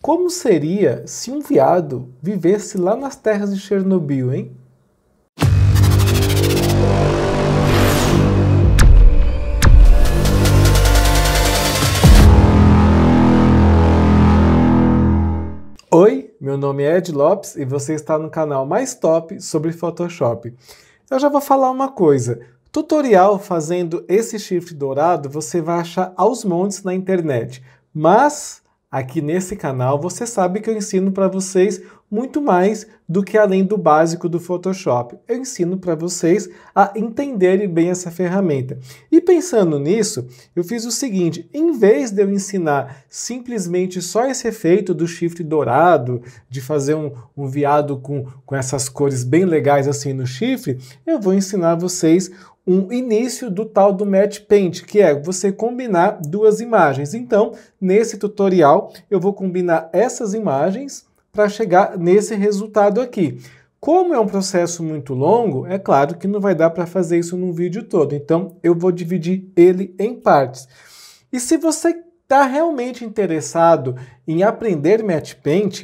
Como seria se um veado vivesse lá nas terras de Chernobyl, hein? Oi, meu nome é Ed Lopes e você está no canal mais top sobre Photoshop. Eu já vou falar uma coisa. Tutorial fazendo esse chifre dourado você vai achar aos montes na internet, mas aqui nesse canal você sabe que eu ensino para vocês muito mais do que além do básico do Photoshop. Eu ensino para vocês a entenderem bem essa ferramenta. E pensando nisso, eu fiz o seguinte, em vez de eu ensinar simplesmente só esse efeito do chifre dourado, de fazer um veado com essas cores bem legais assim no chifre, eu vou ensinar vocês um início do tal do Matte Paint, que é você combinar duas imagens. Então, nesse tutorial, eu vou combinar essas imagens para chegar nesse resultado aqui. Como é um processo muito longo, é claro que não vai dar para fazer isso num vídeo todo, então eu vou dividir ele em partes. E se você está realmente interessado em aprender Matte Paint,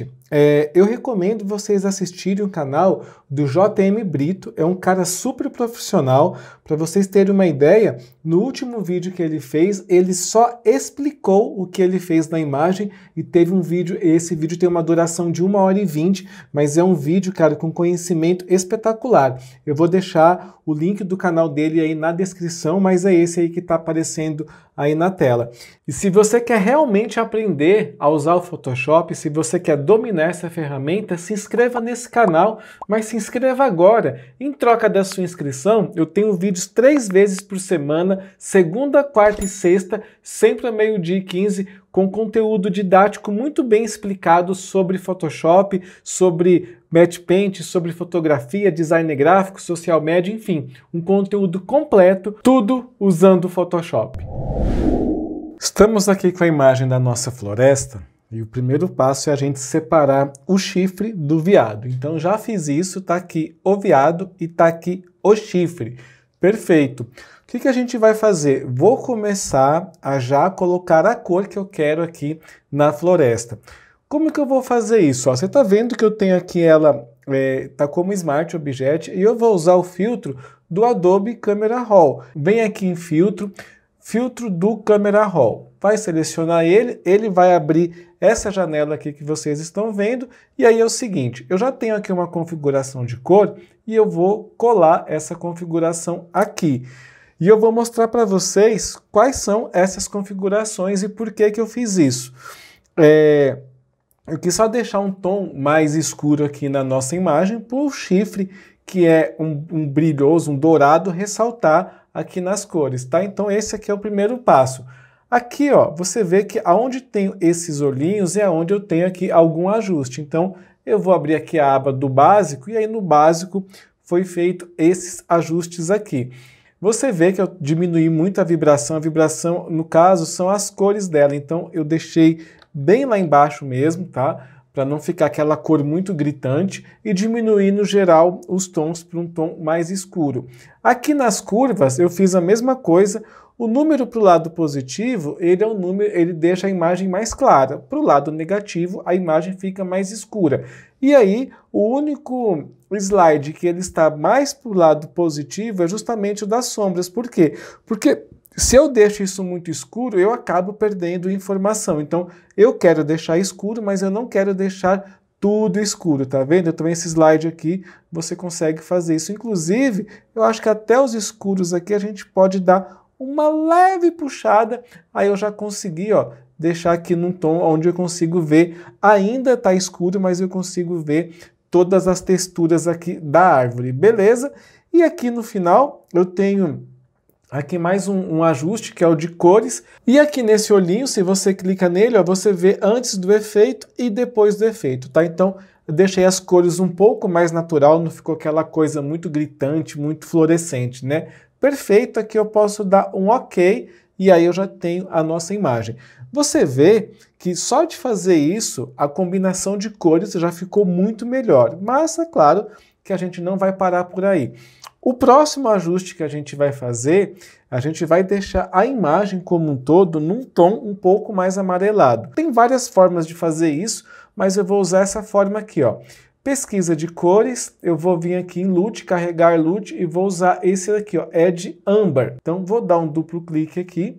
eu recomendo vocês assistirem o canal do JM Brito, é um cara super profissional. Para vocês terem uma ideia, no último vídeo que ele fez, ele só explicou o que ele fez na imagem e teve um vídeo, esse vídeo tem uma duração de 1h20, mas é um vídeo, cara, com conhecimento espetacular. Eu vou deixar o link do canal dele aí na descrição, mas é esse aí que está aparecendo aí na tela. E se você quer realmente aprender a usar o Photoshop, se você quer dominar essa ferramenta, se inscreva nesse canal, mas se inscreva agora. Em troca da sua inscrição, eu tenho vídeos 3 vezes por semana, segunda, quarta e sexta, sempre ao 12h15, com conteúdo didático muito bem explicado sobre Photoshop, sobre Matte Paint, sobre fotografia, design gráfico, social media, enfim, um conteúdo completo, tudo usando o Photoshop. Estamos aqui com a imagem da nossa floresta e o primeiro passo é a gente separar o chifre do veado. Então já fiz isso, tá aqui o veado e tá aqui o chifre. Perfeito. O que a gente vai fazer? Vou começar a já colocar a cor que eu quero aqui na floresta. Como que eu vou fazer isso? Ó, você está vendo que eu tenho aqui ela, tá como Smart Object, e eu vou usar o filtro do Adobe Camera Raw. Vem aqui em filtro, filtro do Camera Raw. Vai selecionar ele, ele vai abrir essa janela aqui que vocês estão vendo, e aí é o seguinte, eu já tenho aqui uma configuração de cor, e eu vou colar essa configuração aqui. E eu vou mostrar para vocês quais são essas configurações e por que eu fiz isso. Eu quis só deixar um tom mais escuro aqui na nossa imagem para o chifre, que é um brilhoso, um dourado, ressaltar aqui nas cores, tá? Então esse aqui é o primeiro passo. Aqui, ó, você vê que aonde tem esses olhinhos é onde eu tenho aqui algum ajuste. Então eu vou abrir aqui a aba do básico e aí no básico foi feito esses ajustes aqui. Você vê que eu diminui muito a vibração no caso são as cores dela, então eu deixei bem lá embaixo mesmo, tá? Para não ficar aquela cor muito gritante e diminuir no geral os tons para um tom mais escuro. Aqui nas curvas eu fiz a mesma coisa, o número para o lado positivo, ele é um número, ele deixa a imagem mais clara, para o lado negativo a imagem fica mais escura. E aí o único slide que ele está mais para o lado positivo é justamente o das sombras. Por quê? Porque se eu deixo isso muito escuro, eu acabo perdendo informação. Então, eu quero deixar escuro, mas eu não quero deixar tudo escuro, tá vendo? Então, esse slide aqui, você consegue fazer isso. Inclusive, eu acho que até os escuros aqui a gente pode dar uma leve puxada. Aí eu já consegui, ó, deixar aqui num tom onde eu consigo ver. Ainda tá escuro, mas eu consigo ver todas as texturas aqui da árvore, beleza? E aqui no final, eu tenho aqui mais um ajuste, que é o de cores. E aqui nesse olhinho, se você clica nele, ó, você vê antes do efeito e depois do efeito, tá? Então, eu deixei as cores um pouco mais natural, não ficou aquela coisa muito gritante, muito fluorescente, né? Perfeito, aqui eu posso dar um OK e aí eu já tenho a nossa imagem. Você vê que só de fazer isso, a combinação de cores já ficou muito melhor. Mas, é claro, que a gente não vai parar por aí. O próximo ajuste que a gente vai fazer, a gente vai deixar a imagem como um todo num tom um pouco mais amarelado. Tem várias formas de fazer isso, mas eu vou usar essa forma aqui, ó. Pesquisa de cores, eu vou vir aqui em LUT, carregar LUT e vou usar esse aqui, ó, Edge Amber. Então vou dar um duplo clique aqui.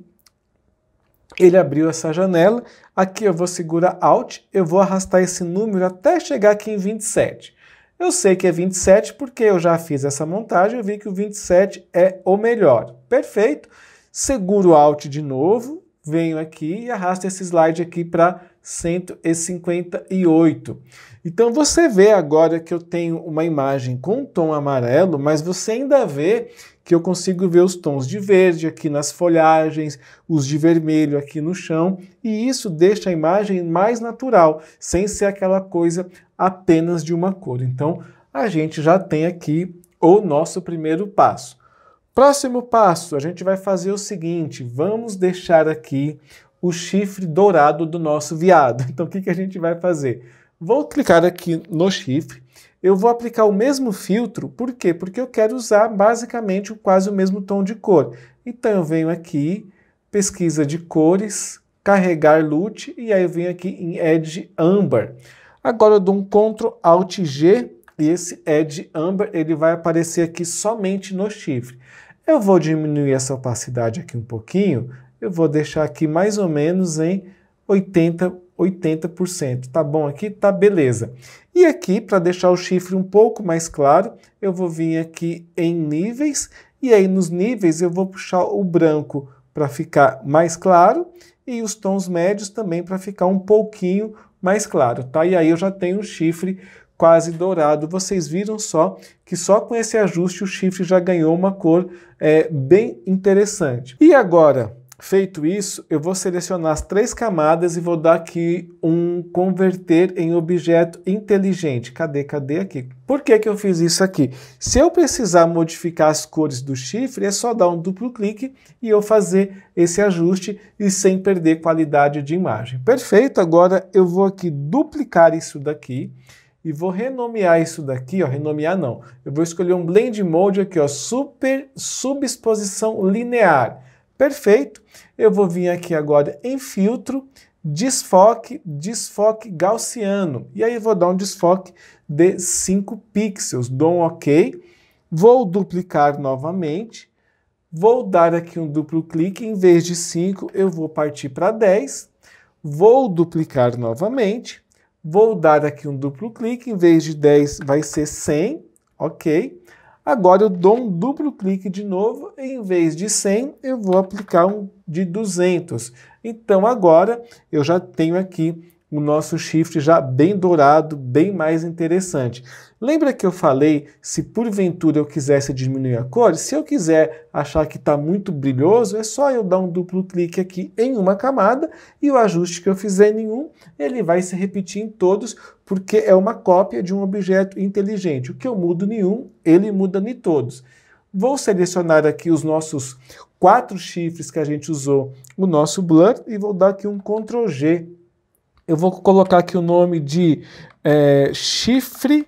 Ele abriu essa janela. Aqui eu vou segurar Alt, eu vou arrastar esse número até chegar aqui em 27. Eu sei que é 27 porque eu já fiz essa montagem, eu vi que o 27 é o melhor. Perfeito. Seguro o Alt de novo, venho aqui e arrasto esse slide aqui para 158. Então você vê agora que eu tenho uma imagem com um tom amarelo, mas você ainda vê que eu consigo ver os tons de verde aqui nas folhagens, os de vermelho aqui no chão, e isso deixa a imagem mais natural, sem ser aquela coisa apenas de uma cor. Então, a gente já tem aqui o nosso primeiro passo. Próximo passo, a gente vai fazer o seguinte, vamos deixar aqui o chifre dourado do nosso veado. Então, o que a gente vai fazer? Vou clicar aqui no chifre, eu vou aplicar o mesmo filtro, por quê? Porque eu quero usar basicamente quase o mesmo tom de cor. Então eu venho aqui, pesquisa de cores, carregar LUT e aí eu venho aqui em Edge Amber. Agora eu dou um Ctrl Alt G e esse Edge Amber ele vai aparecer aqui somente no chifre. Eu vou diminuir essa opacidade aqui um pouquinho, eu vou deixar aqui mais ou menos em 80%. Tá bom aqui? Tá beleza. E aqui, para deixar o chifre um pouco mais claro, eu vou vir aqui em níveis, e aí nos níveis eu vou puxar o branco para ficar mais claro, e os tons médios também para ficar um pouquinho mais claro, tá? E aí eu já tenho o chifre quase dourado. Vocês viram só que só com esse ajuste o chifre já ganhou uma cor bem interessante. E agora, feito isso, eu vou selecionar as 3 camadas e vou dar aqui um converter em objeto inteligente. Cadê aqui? Por que eu fiz isso aqui? Se eu precisar modificar as cores do chifre, é só dar um duplo clique e eu fazer esse ajuste e sem perder qualidade de imagem. Perfeito, agora eu vou aqui duplicar isso daqui e vou renomear isso daqui, ó, renomear não. Eu vou escolher um Blend Mode aqui, ó, Super Subexposição Linear. Perfeito. Eu vou vir aqui agora em filtro, desfoque gaussiano. E aí eu vou dar um desfoque de 5 pixels. Dou um OK. Vou duplicar novamente. Vou dar aqui um duplo clique. Em vez de 5, eu vou partir para 10. Vou duplicar novamente. Vou dar aqui um duplo clique. Em vez de 10, vai ser 100. OK. Agora eu dou um duplo clique de novo, e em vez de 100, eu vou aplicar um de 200. Então agora eu já tenho aqui o nosso chifre já bem dourado, bem mais interessante. Lembra que eu falei, se porventura eu quisesse diminuir a cor, se eu quiser achar que está muito brilhoso, é só eu dar um duplo clique aqui em uma camada e o ajuste que eu fizer em um, ele vai se repetir em todos, porque é uma cópia de um objeto inteligente. O que eu mudo em um, ele muda em todos. Vou selecionar aqui os nossos 4 chifres que a gente usou, o nosso blur, e vou dar aqui um Ctrl G. Eu vou colocar aqui o nome de chifre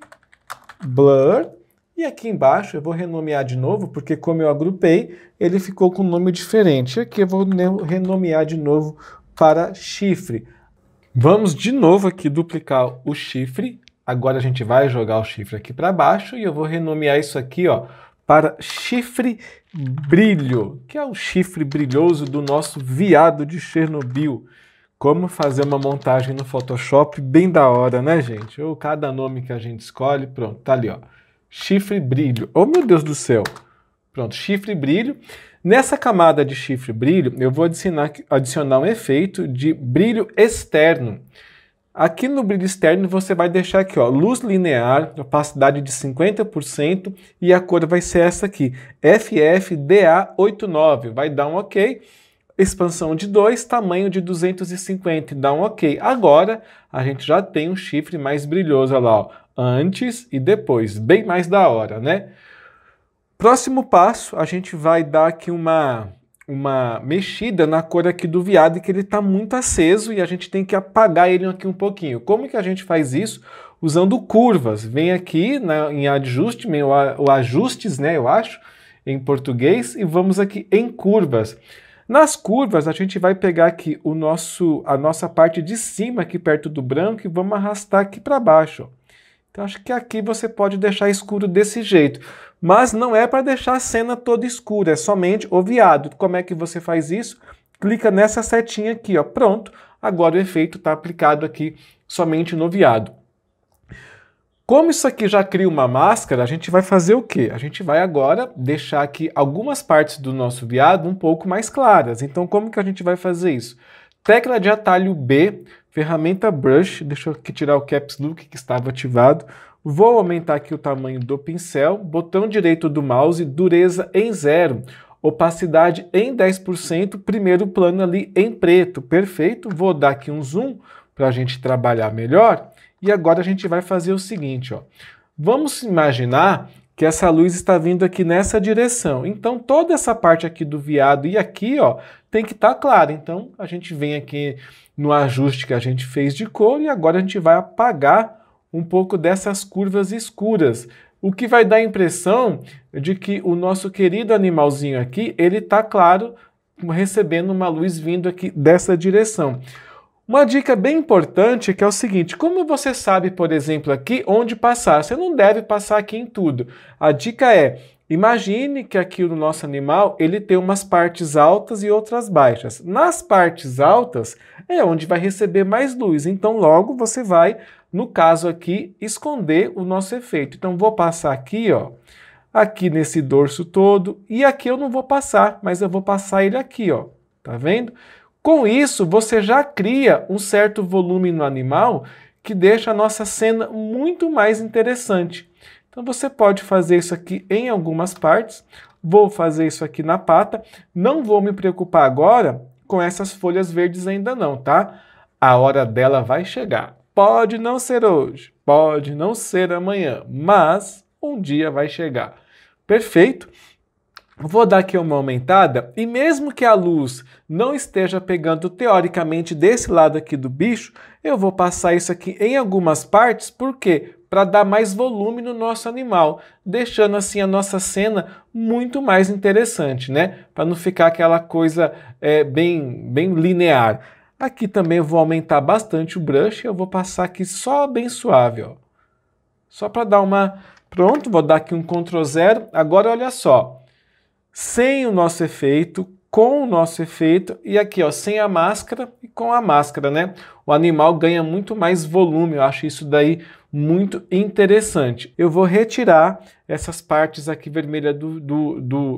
blur, e aqui embaixo eu vou renomear de novo, porque como eu agrupei, ele ficou com um nome diferente. Aqui eu vou renomear de novo para chifre. Vamos de novo aqui duplicar o chifre. Agora a gente vai jogar o chifre aqui para baixo e eu vou renomear isso aqui, ó, para chifre brilho, que é o chifre brilhoso do nosso veado de Chernobyl. Como fazer uma montagem no Photoshop bem da hora, né, gente? Ou cada nome que a gente escolhe, pronto, tá ali, ó. Chifre brilho. Oh, meu Deus do céu! Pronto, chifre brilho. Nessa camada de chifre brilho, eu vou adicionar um efeito de brilho externo. Aqui no brilho externo você vai deixar aqui, ó, luz linear, opacidade de 50% e a cor vai ser essa aqui, FFDA89. Vai dar um OK. Expansão de 2, tamanho de 250, dá um OK. Agora a gente já tem um chifre mais brilhoso, olha lá, ó, antes e depois, bem mais da hora, né? Próximo passo, a gente vai dar aqui uma uma mexida na cor aqui do veado, que ele está muito aceso e a gente tem que apagar ele aqui um pouquinho. Como que a gente faz isso? Usando curvas. Vem aqui em Adjustment, ou Ajustes, né, eu acho, em português, e vamos aqui em Curvas. Nas curvas, a gente vai pegar aqui a nossa parte de cima, aqui perto do branco, e vamos arrastar aqui para baixo. Então, acho que aqui você pode deixar escuro desse jeito. Mas não é para deixar a cena toda escura, é somente o veado. Como é que você faz isso? Clica nessa setinha aqui, ó. Pronto. Agora o efeito está aplicado aqui somente no veado. Como isso aqui já cria uma máscara, a gente vai fazer o quê? A gente vai agora deixar aqui algumas partes do nosso veado um pouco mais claras. Então, como que a gente vai fazer isso? Tecla de atalho B, ferramenta Brush, deixa eu aqui tirar o Caps Lock que estava ativado. Vou aumentar aqui o tamanho do pincel, botão direito do mouse, dureza em 0, opacidade em 10%, primeiro plano ali em preto, perfeito. Vou dar aqui um zoom para a gente trabalhar melhor. E agora a gente vai fazer o seguinte, ó. Vamos imaginar que essa luz está vindo aqui nessa direção. Então, toda essa parte aqui do veado e aqui, ó, tem que estar clara. Então, a gente vem aqui no ajuste que a gente fez de cor e agora a gente vai apagar um pouco dessas curvas escuras. O que vai dar a impressão de que o nosso querido animalzinho aqui, ele está claro, recebendo uma luz vindo aqui dessa direção. Uma dica bem importante que é o seguinte, como você sabe, por exemplo, aqui onde passar? Você não deve passar aqui em tudo. A dica é, imagine que aqui o nosso animal, ele tem umas partes altas e outras baixas. Nas partes altas é onde vai receber mais luz, então logo você vai, no caso aqui, esconder o nosso efeito. Então vou passar aqui, ó, aqui nesse dorso todo, e aqui eu não vou passar, mas eu vou passar ele aqui, ó, tá vendo? Com isso, você já cria um certo volume no animal que deixa a nossa cena muito mais interessante. Então você pode fazer isso aqui em algumas partes. Vou fazer isso aqui na pata. Não vou me preocupar agora com essas folhas verdes ainda não, tá? A hora dela vai chegar. Pode não ser hoje, pode não ser amanhã, mas um dia vai chegar. Perfeito? Vou dar aqui uma aumentada e mesmo que a luz não esteja pegando teoricamente desse lado aqui do bicho, eu vou passar isso aqui em algumas partes, por quê? Para dar mais volume no nosso animal, deixando assim a nossa cena muito mais interessante, né? Para não ficar aquela coisa bem linear. Aqui também eu vou aumentar bastante o brush, eu vou passar aqui só bem suave, ó. Só para dar uma... Pronto, vou dar aqui um Ctrl 0. Agora olha só. Sem o nosso efeito, com o nosso efeito, e aqui, ó, sem a máscara e com a máscara, né? O animal ganha muito mais volume, eu acho isso daí muito interessante. Eu vou retirar essas partes aqui vermelha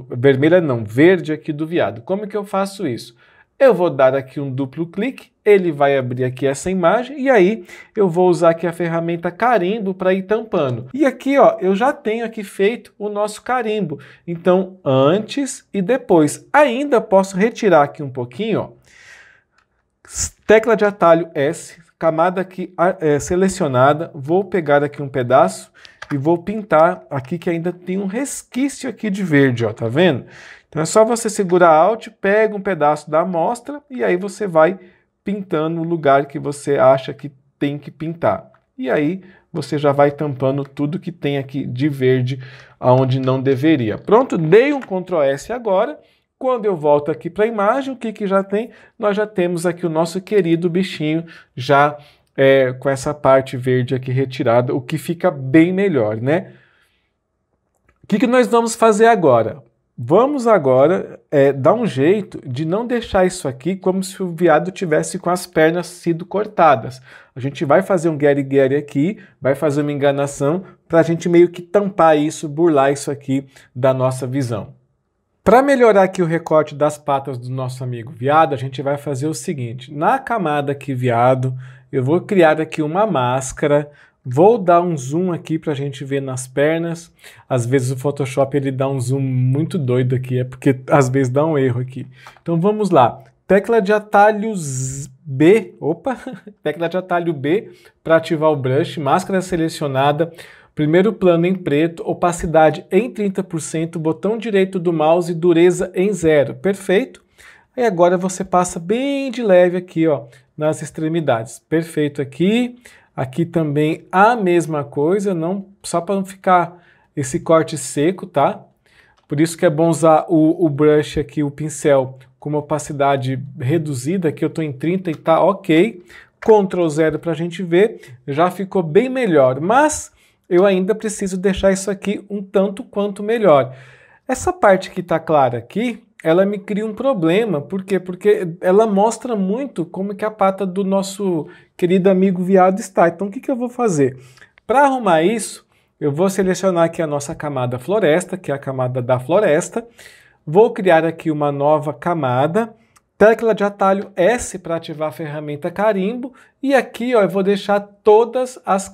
vermelha não, verde aqui do veado. Como que eu faço isso? Eu vou dar aqui um duplo clique, ele vai abrir aqui essa imagem e aí eu vou usar aqui a ferramenta carimbo para ir tampando. E aqui, ó, eu já tenho aqui feito o nosso carimbo. Então, antes e depois. Ainda posso retirar aqui um pouquinho, ó. Tecla de atalho S, camada aqui selecionada. Vou pegar aqui um pedaço e vou pintar aqui que ainda tem um resquício aqui de verde, ó, tá vendo? Então é só você segurar Alt, pega um pedaço da amostra e aí você vai pintando o lugar que você acha que tem que pintar. E aí você já vai tampando tudo que tem aqui de verde aonde não deveria. Pronto, dei um Ctrl S agora. Quando eu volto aqui para a imagem, o que que já tem? Nós já temos aqui o nosso querido bichinho já com essa parte verde aqui retirada, o que fica bem melhor, né? O que que nós vamos fazer agora? Vamos agora dar um jeito de não deixar isso aqui como se o veado tivesse com as pernas sido cortadas. A gente vai fazer um gueri-gueri aqui, vai fazer uma enganação para a gente meio que tampar isso, burlar isso aqui da nossa visão. Para melhorar aqui o recorte das patas do nosso amigo veado, a gente vai fazer o seguinte. Na camada aqui veado, eu vou criar aqui uma máscara. Vou dar um zoom aqui para a gente ver nas pernas. Às vezes o Photoshop ele dá um zoom muito doido aqui, é porque às vezes dá um erro aqui. Então vamos lá. Tecla de atalho B, tecla de atalho B para ativar o brush, máscara selecionada. Primeiro plano em preto, opacidade em 30%, botão direito do mouse, dureza em 0. Perfeito. E agora você passa bem de leve aqui, ó, nas extremidades. Perfeito aqui. Aqui também a mesma coisa, não, só para não ficar esse corte seco, tá? Por isso que é bom usar o brush aqui, o pincel, com uma opacidade reduzida. Aqui eu estou em 30 e tá ok. Ctrl 0 para a gente ver, já ficou bem melhor, mas eu ainda preciso deixar isso aqui um tanto quanto melhor. Essa parte que está clara aqui, ela me cria um problema. Por quê? Porque ela mostra muito como que a pata do nosso querido amigo viado está. Então o que eu vou fazer? Para arrumar isso, eu vou selecionar aqui a nossa camada floresta, que é a camada da floresta. Vou criar aqui uma nova camada. Tecla de atalho S para ativar a ferramenta carimbo. E aqui, ó, eu vou deixar todas as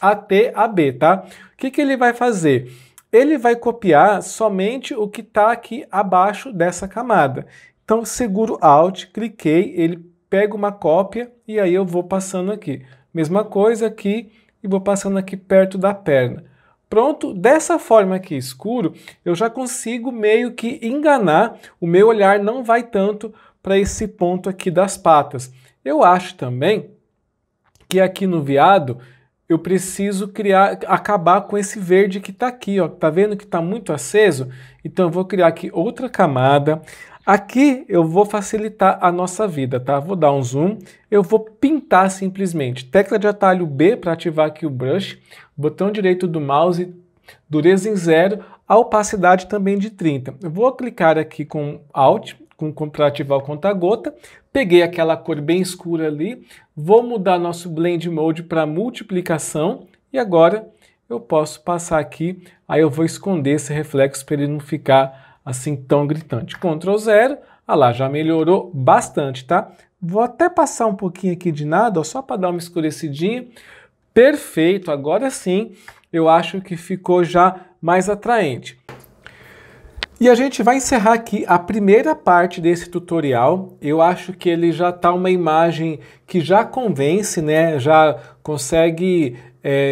AT a B, tá? O que ele vai fazer? Ele vai copiar somente o que está aqui abaixo dessa camada. Então, seguro Alt, cliquei, ele pega uma cópia e aí eu vou passando aqui. Mesma coisa aqui e vou passando aqui perto da perna. Pronto, dessa forma aqui escuro, eu já consigo meio que enganar, o meu olhar não vai tanto para esse ponto aqui das patas. Eu acho também que aqui no veado, eu preciso acabar com esse verde que está aqui, ó. Tá vendo que está muito aceso? Então eu vou criar aqui outra camada. Aqui eu vou facilitar a nossa vida, tá? Vou dar um zoom, eu vou pintar simplesmente. Tecla de atalho B para ativar aqui o brush, botão direito do mouse, dureza em 0, a opacidade também de 30. Eu vou clicar aqui com Alt, para ativar o conta-gota, peguei aquela cor bem escura ali, vou mudar nosso Blend Mode para multiplicação e agora eu posso passar aqui, aí eu vou esconder esse reflexo para ele não ficar assim tão gritante. Ctrl 0, ah lá, já melhorou bastante, tá? Vou até passar um pouquinho aqui de nada, ó, só para dar uma escurecidinha. Perfeito, agora sim eu acho que ficou já mais atraente. E a gente vai encerrar aqui a primeira parte desse tutorial. Eu acho que ele já está uma imagem que já convence, né? Já consegue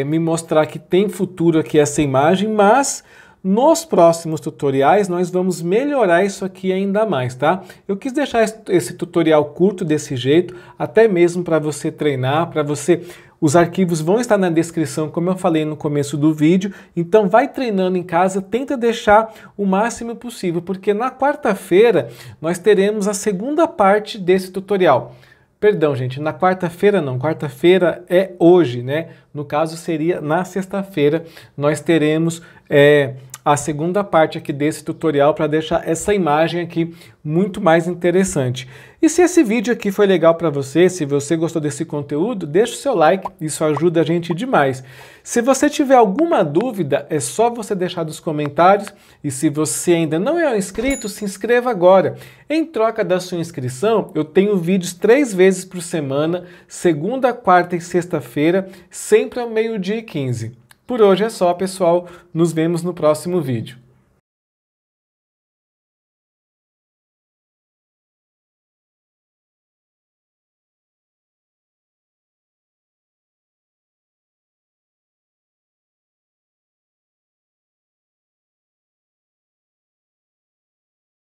me mostrar que tem futuro aqui essa imagem, mas nos próximos tutoriais nós vamos melhorar isso aqui ainda mais, tá? Eu quis deixar esse tutorial curto desse jeito, até mesmo para você treinar, para você... Os arquivos vão estar na descrição, como eu falei no começo do vídeo, então vai treinando em casa, tenta deixar o máximo possível, porque na quarta-feira nós teremos a segunda parte desse tutorial. Perdão, gente, na quarta-feira não, quarta-feira é hoje, né? No caso seria na sexta-feira, nós teremos a segunda parte aqui desse tutorial para deixar essa imagem aqui muito mais interessante. E se esse vídeo aqui foi legal para você, se você gostou desse conteúdo, deixa o seu like, isso ajuda a gente demais. Se você tiver alguma dúvida, é só você deixar nos comentários, e se você ainda não é inscrito, se inscreva agora. Em troca da sua inscrição, eu tenho vídeos 3 vezes por semana, segunda, quarta e sexta-feira, sempre ao 12h15. Por hoje é só, pessoal. Nos vemos no próximo vídeo.